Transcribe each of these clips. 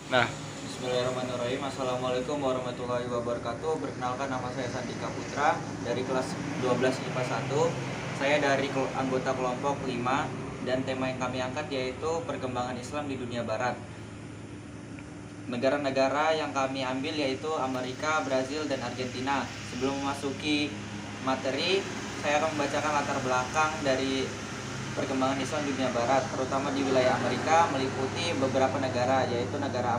Nah, Bismillahirrahmanirrahim. Assalamualaikum warahmatullahi wabarakatuh. Perkenalkan, nama saya Sandika Putra dari kelas 12 IPA 1. Saya dari anggota kelompok 5 dan tema yang kami angkat yaitu perkembangan Islam di dunia barat. Negara-negara yang kami ambil yaitu Amerika, Brazil, dan Argentina. Sebelum memasuki materi, saya akan membacakan latar belakang dari perkembangan Islam di dunia barat, terutama di wilayah Amerika, meliputi beberapa negara, yaitu negara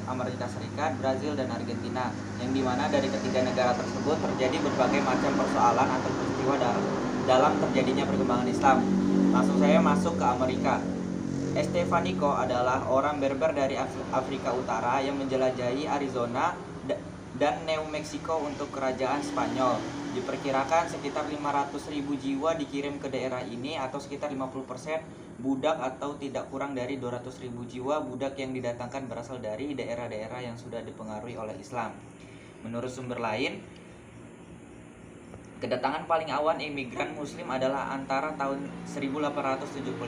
Amerika Serikat, Brazil, dan Argentina, yang dimana dari ketiga negara tersebut terjadi berbagai macam persoalan atau peristiwa dalam terjadinya perkembangan Islam. Langsung saya masuk ke Amerika. Estevanico adalah orang Berber dari Afrika Utara yang menjelajahi Arizona dan New Mexico untuk kerajaan Spanyol. Diperkirakan sekitar 500.000 jiwa dikirim ke daerah ini, atau sekitar 50% budak, atau tidak kurang dari 200.000 jiwa budak yang didatangkan berasal dari daerah-daerah yang sudah dipengaruhi oleh Islam. Menurut sumber lain, kedatangan paling awal imigran muslim adalah antara tahun 1875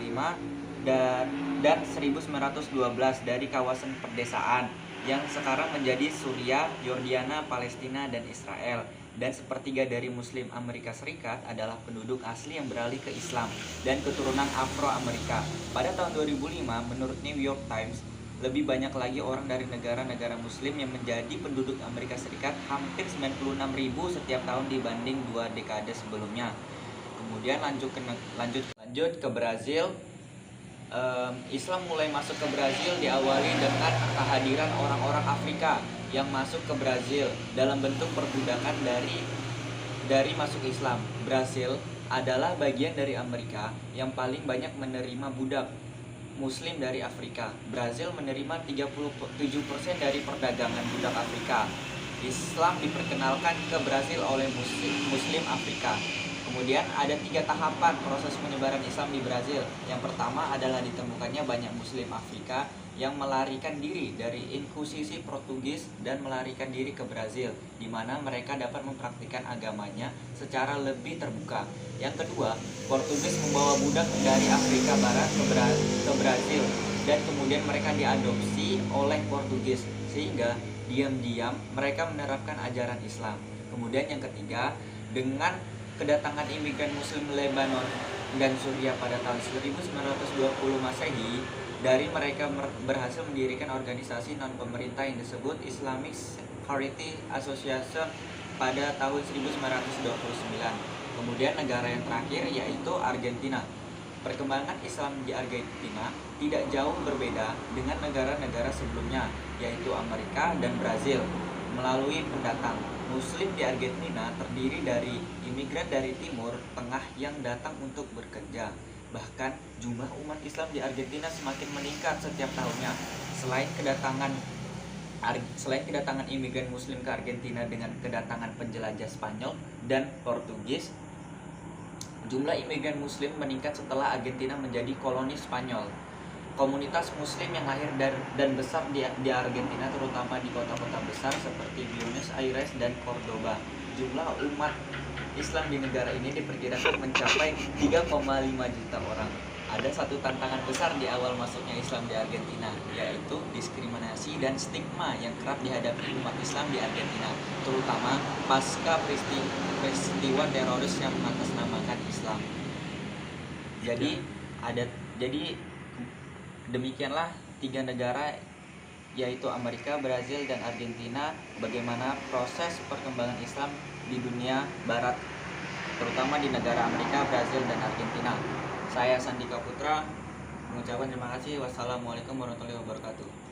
dan 1912 dari kawasan perdesaan yang sekarang menjadi Suriah, Yordania, Palestina, dan Israel. Dan sepertiga dari Muslim Amerika Serikat adalah penduduk asli yang beralih ke Islam dan keturunan Afro-Amerika. Pada tahun 2005, menurut New York Times, lebih banyak lagi orang dari negara-negara Muslim yang menjadi penduduk Amerika Serikat, hampir 96.000 setiap tahun dibanding 2 dekade sebelumnya. Kemudian lanjut ke Brazil. Islam mulai masuk ke Brazil diawali dengan kehadiran orang-orang Afrika yang masuk ke Brazil dalam bentuk perbudakan dari masuk Islam. Brazil adalah bagian dari Amerika yang paling banyak menerima budak Muslim dari Afrika. Brazil menerima 37% dari perdagangan budak Afrika. Islam diperkenalkan ke Brazil oleh Muslim Afrika. Kemudian ada 3 tahapan proses penyebaran Islam di Brazil. Yang pertama adalah ditemukannya banyak Muslim Afrika yang melarikan diri dari inkusisi Portugis dan melarikan diri ke Brazil, di mana mereka dapat mempraktikkan agamanya secara lebih terbuka. Yang kedua, Portugis membawa budak dari Afrika Barat ke Brazil, dan kemudian mereka diadopsi oleh Portugis, sehingga diam-diam mereka menerapkan ajaran Islam. Kemudian yang ketiga, dengan kedatangan imigran Muslim Lebanon dan Suriah pada tahun 1920 Masehi, dari mereka berhasil mendirikan organisasi non-pemerintah yang disebut Islamic Charity Association pada tahun 1929. Kemudian negara yang terakhir yaitu Argentina. Perkembangan Islam di Argentina tidak jauh berbeda dengan negara-negara sebelumnya, yaitu Amerika dan Brazil. Melalui pendatang, Muslim di Argentina terdiri dari imigran dari Timur Tengah yang datang untuk bekerja. Bahkan jumlah umat Islam di Argentina semakin meningkat setiap tahunnya. Selain kedatangan imigran Muslim ke Argentina dengan kedatangan penjelajah Spanyol dan Portugis, jumlah imigran Muslim meningkat setelah Argentina menjadi koloni Spanyol. Komunitas Muslim yang lahir dan besar di Argentina, terutama di kota-kota besar seperti Buenos Aires dan Cordoba. Jumlah umat Islam di negara ini diperkirakan mencapai 3,5 juta orang. Ada satu tantangan besar di awal masuknya Islam di Argentina, yaitu diskriminasi dan stigma yang kerap dihadapi umat Islam di Argentina, terutama pasca peristiwa teroris yang mengatasnamakan Islam. Jadi demikianlah 3 negara, yaitu Amerika, Brazil, dan Argentina, bagaimana proses perkembangan Islam di dunia barat, terutama di negara Amerika, Brazil, dan Argentina. Saya Sandika Putra mengucapkan terima kasih. Wassalamualaikum warahmatullahi wabarakatuh.